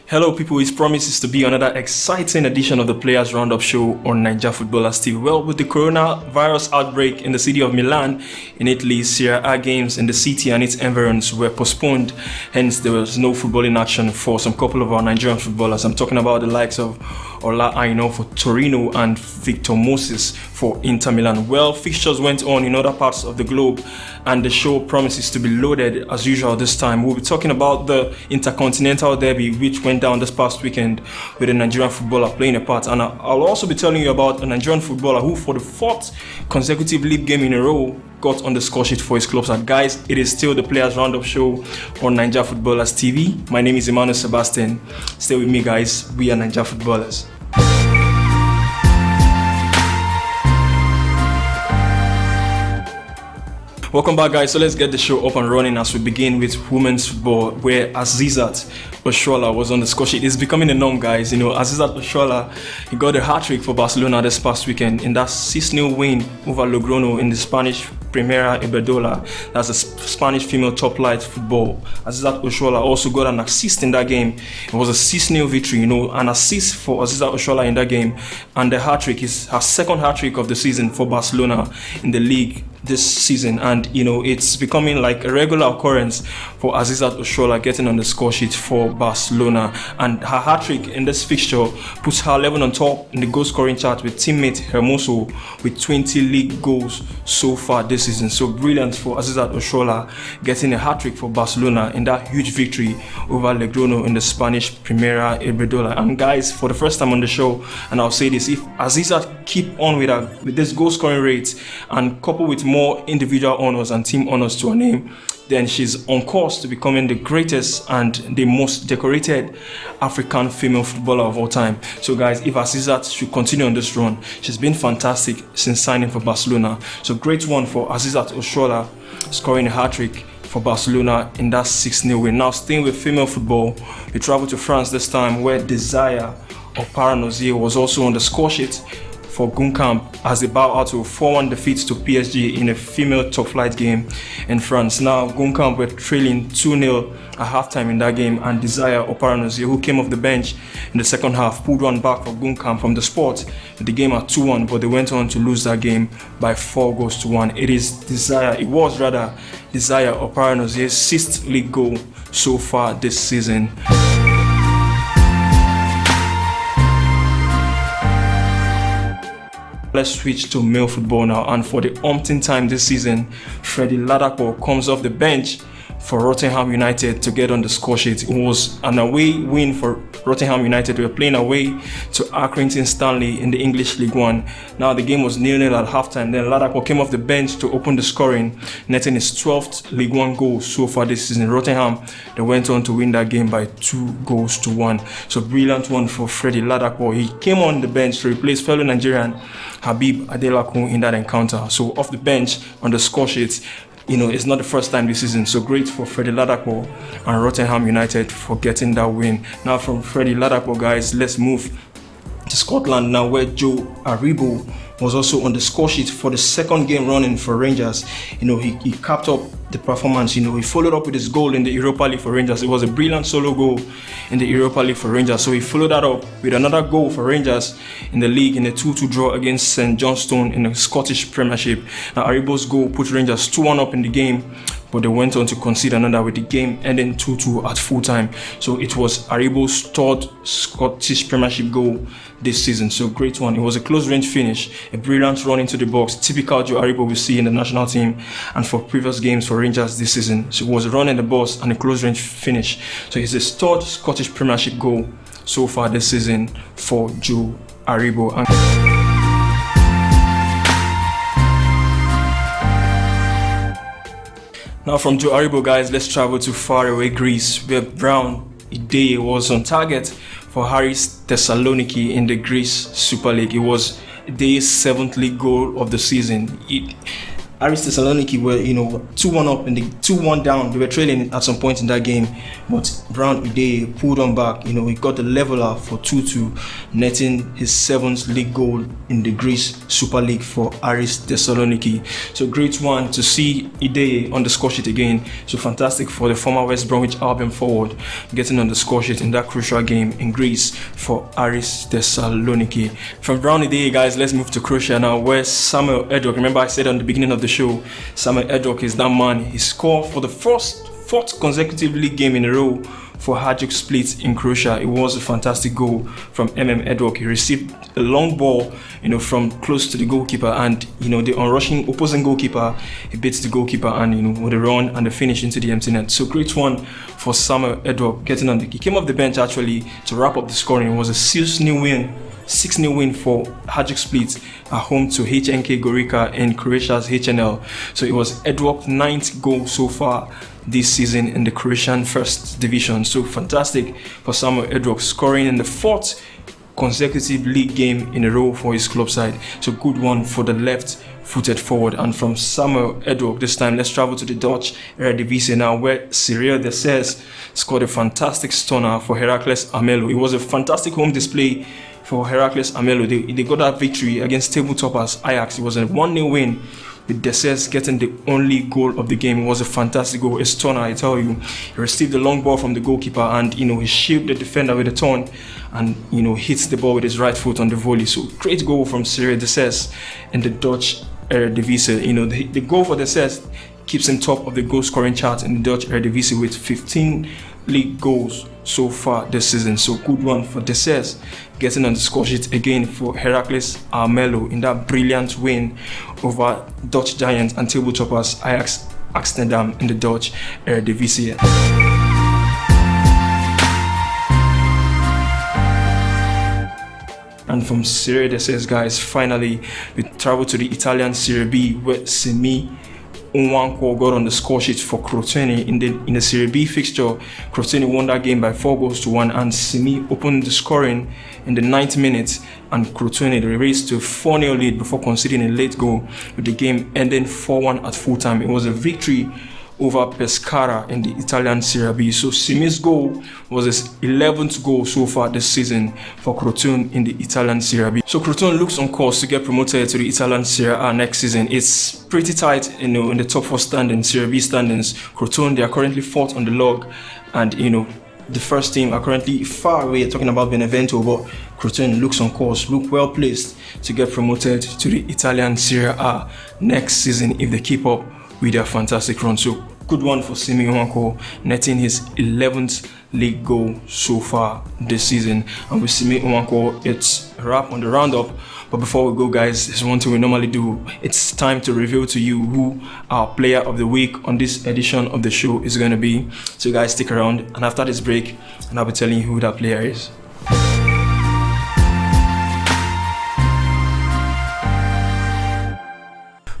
Hello people, it promises to be another exciting edition of the Players Roundup show on Niger Footballers TV. Well, with the coronavirus outbreak in the city of Milan in Italy, Serie A games in the city and its environs were postponed. Hence, there was no footballing action for some couple of our Nigerian footballers. I'm talking about the likes of Ola Aina for Torino and Victor Moses for Inter Milan. Well, fixtures went on in other parts of the globe and the show promises to be loaded as usual this time. We'll be talking about the Intercontinental Derby which went down this past weekend with a Nigerian footballer playing a part, and I'll also be telling you about a Nigerian footballer who for the fourth consecutive league game in a row got on the score sheet for his clubs. And guys, it is still the Players Roundup show on Niger Footballers TV. My name is Emmanuel Sebastian. Stay with me guys, we are Niger Footballers. Welcome back guys, so let's get the show up and running as we begin with women's football where Asisat Oshoala was on the score sheet. It's becoming a norm guys, Asisat Oshoala, he got a hat-trick for Barcelona this past weekend in that 6-0 win over Logrono in the Spanish Primera Iberdrola. That's a Spanish female top flight football. Asisat Oshoala also got an assist in that game. It was a 6-0 victory, an assist for Asisat Oshoala in that game, and the hat-trick is her second hat-trick of the season for Barcelona in the league this season, and it's becoming like a regular occurrence for Asisat Oshoala getting on the score sheet for Barcelona, and her hat-trick in this fixture puts her 11 on top in the goal scoring chart with teammate Hermoso with 20 league goals so far this season. So brilliant for Asisat Oshoala getting a hat-trick for Barcelona in that huge victory over Logrono in the Spanish Primera Iberdrola. And guys, for the first time on the show, and I'll say this, if Asisat keep on with this goal scoring rate and coupled with more individual honors and team honors to her name, then she's on course to becoming the greatest and the most decorated African female footballer of all time. So guys, if Asisat should continue on this run, she's been fantastic since signing for Barcelona. So great one for Asisat Oshoala scoring a hat-trick for Barcelona in that 6-0 win. Now staying with female football, we travel to France this time where Desire Oparanozie was also on the score sheet for Guingamp as they bow out to a 4-1 defeat to PSG in a female top flight game in France. Now Guingamp were trailing 2-0 at halftime in that game, and Desire Oparanozie, who came off the bench in the second half, pulled one back for Guingamp from the spot with the game at 2-1, but they went on to lose that game by 4-1. It was Desire Oparanozie's 6th league goal so far this season. Let's switch to male football now, and for the umpteenth time this season, Freddie Ladapo comes off the bench for Rotherham United to get on the score sheet. It was an away win for Rotherham United. They were playing away to Accrington Stanley in the English League One. Now the game was 0-0 at halftime. Then Ladapo came off the bench to open the scoring, netting his 12th League One goal so far this season. Rotherham, they went on to win that game by 2-1. So brilliant one for Freddie Ladapo. He came on the bench to replace fellow Nigerian Habib Adelakun in that encounter. So off the bench on the score sheet, it's not the first time this season. So great for Freddie Ladapo and Rotherham United for getting that win. Now from Freddie Ladapo, guys, let's move to Scotland now, where Joe ARIBO was also on the score sheet for the second game running for Rangers. He capped up the performance. He followed up with his goal in the Europa League for Rangers. It was a brilliant solo goal in the Europa League for Rangers. So he followed that up with another goal for Rangers in the league in a 2-2 draw against St Johnstone in the Scottish Premiership. Now ARIBO's goal put Rangers 2-1 up in the game, but they went on to concede another with the game ending 2-2 at full time. So it was ARIBO's third Scottish Premiership goal this season. So great one. It was a close range finish, a brilliant run into the box, typical Joe ARIBO we see in the national team and for previous games for Rangers this season. So it was a run in the box and a close range finish. So it's his third Scottish Premiership goal so far this season for Joe ARIBO. Now from Joe ARIBO, guys, let's travel to faraway Greece, where Brown IDEYE was on target for Haris Thessaloniki in the Greece Super League. It was IDEYE's 7th league goal of the season. Aris Thessaloniki were, 2-1 up and 2-1 down. They were trailing at some point in that game, but Brown IDEYE pulled on back. He got the leveler for 2-2, netting his 7th league goal in the Greece Super League for Aris Thessaloniki. So great one to see IDEYE on the score sheet again. So fantastic for the former West Bromwich Albion forward getting on the score sheet in that crucial game in Greece for Aris Thessaloniki. From Brown IDEYE, guys, let's move to Croatia now, where Samuel Edok, remember I said on the beginning of the show, Samuel Edok is that man. He scored for the fourth consecutive league game in a row for Hajduk Split in Croatia. It was a fantastic goal from Edok. He received a long ball, from close to the goalkeeper, and the onrushing opposing goalkeeper, he beats the goalkeeper, and with a run and a finish into the empty net. So great one for Samuel Edok getting on. He came off the bench actually to wrap up the scoring. It was a 6-0 win for Hajduk Split at home to HNK Gorica in Croatia's HNL. So it was Edok's 9th goal so far this season in the Croatian First Division. So fantastic for Samuel Edok, scoring in the 4th consecutive league game in a row for his club side. So good one for the left-footed forward. And from Samuel Edok this time, let's travel to the Dutch Eredivisie now, where Cyril de Sers scored a fantastic stunner for Heracles Almelo. It was a fantastic home display for Heracles Almelo. They got that victory against table toppers Ajax. It was a 1-0 win, with De Sers getting the only goal of the game. It was a fantastic goal, a stunner, I tell you. He received the long ball from the goalkeeper, and he shielded the defender with a turn, and hits the ball with his right foot on the volley. So great goal from Cyril de Sers in the Dutch Eredivisie. The goal for De Sers keeps him top of the goal scoring chart in the Dutch Eredivisie with 15 league goals so far this season. So good one for De Sers getting on the score sheet again for Heracles Almelo in that brilliant win over Dutch giants and table toppers Ajax Amsterdam in the Dutch Eredivisie. And from Serie De Sers, guys, finally we travel to the Italian Serie B, where Simi Nwankwo got on the score sheet for Crotone in the Serie B fixture. Crotone won that game by 4-1, and Simi opened the scoring in the 9th minute, and Crotone raced to 4-0 lead before conceding a late goal, with the game ending 4-1 at full time. It was a victory over Pescara in the Italian Serie B. So Simi's goal was his 11th goal so far this season for Crotone in the Italian Serie B. So Crotone looks on course to get promoted to the Italian Serie A next season. It's pretty tight, in the top 4 standings, Serie B standings. Crotone, they are currently 4th on the log, and the first team are currently far away, talking about Benevento, but Crotone looks on course, look well placed to get promoted to the Italian Serie A next season if they keep up with their fantastic run. So good one for Simi Nwankwo, netting his 11th league goal so far this season. And with Simi Nwankwo, it's a wrap on the roundup. But before we go, guys, there's one thing we normally do. It's time to reveal to you who our player of the week on this edition of the show is going to be. So guys, stick around, and after this break, and I'll be telling you who that player is.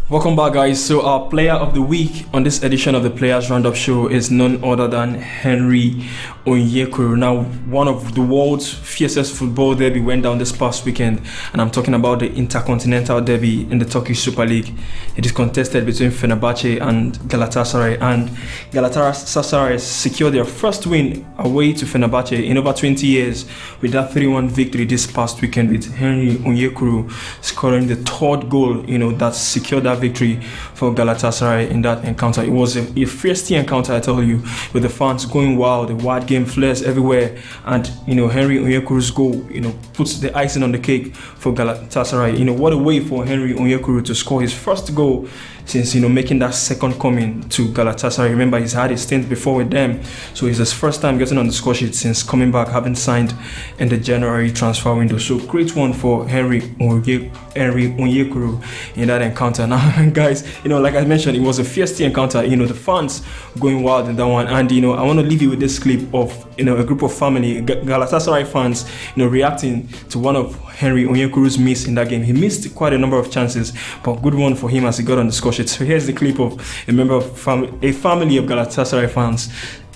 Welcome back, guys. So our player of the week on this edition of the Players Roundup show is none other than Henry Onyekuru. Now, one of the world's fiercest football derby went down this past weekend, and I'm talking about the Intercontinental Derby in the Turkish Super League. It is contested between Fenerbahce and Galatasaray, and Galatasaray secured their first win away to Fenerbahce in over 20 years with that 3-1 victory this past weekend, with Henry Onyekuru scoring the 3rd goal, that secured that victory for Galatasaray in that encounter. It was a feisty encounter, I tell you, with the fans going wild, the wide game flares everywhere, and Henry Onyekuru's goal puts the icing on the cake for Galatasaray. What a way for Henry Onyekuru to score his first goal since making that second coming to Galatasaray. Remember, he's had a stint before with them, so it's his first time getting on the score sheet since coming back, having signed in the January transfer window. So great one for Henry Onyekuru in that encounter. Now, guys, like I mentioned, it was a feisty encounter. The fans going wild in that one, and I want to leave you with this clip of a group of family Galatasaray fans reacting to one of Henry Onyekuru's miss in that game. He missed quite a number of chances, but good one for him as he got on the score sheet. So here's the clip of a family of Galatasaray fans,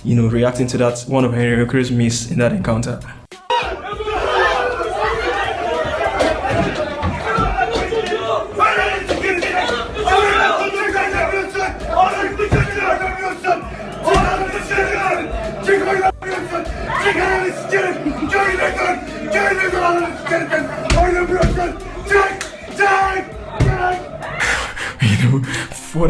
reacting to that one of Henry Onyekuru's miss in that encounter.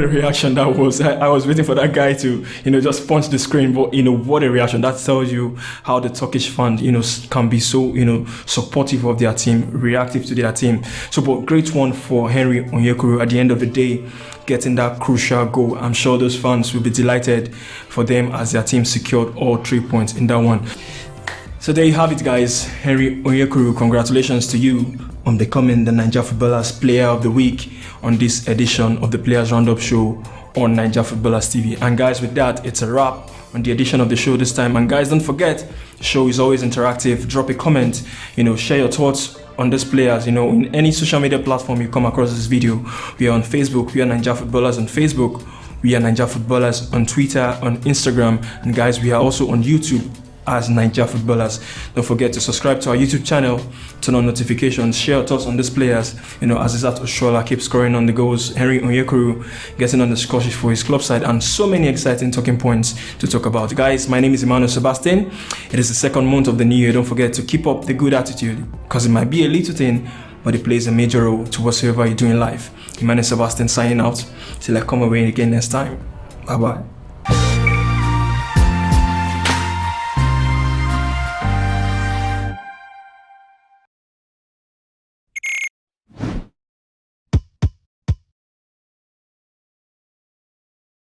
what a reaction that was. I was waiting for that guy to, just punch the screen, but what a reaction. That tells you how the Turkish fans, can be so, supportive of their team, reactive to their team. So, but great one for Henry Onyekuru at the end of the day, getting that crucial goal. I'm sure those fans will be delighted for them as their team secured all 3 points in that one. So there you have it, guys. Henry Onyekuru, congratulations to you on becoming the Niger Footballers Player of the Week on this edition of the Players Roundup show on Niger Footballers TV. And guys, with that, it's a wrap on the edition of the show this time. And guys, don't forget, the show is always interactive. Drop a comment, share your thoughts on these players, in any social media platform you come across this video. We are on Facebook, we are Niger Footballers on Facebook, we are Niger Footballers on Twitter, on Instagram, and guys, we are also on YouTube as Niger Footballers. Don't forget to subscribe to our YouTube channel, turn on notifications, share your thoughts on these players. Azizat Oshoala keeps scoring on the goals, Henry Onyekuru getting on the score sheet for his club side, and so many exciting talking points to talk about. Guys, my name is Emmanuel Sebastian. It is the second month of the new year. Don't forget to keep up the good attitude, because it might be a little thing, but it plays a major role to whatsoever you do in life. Emmanuel Sebastian signing out till I come away again next time. Bye bye.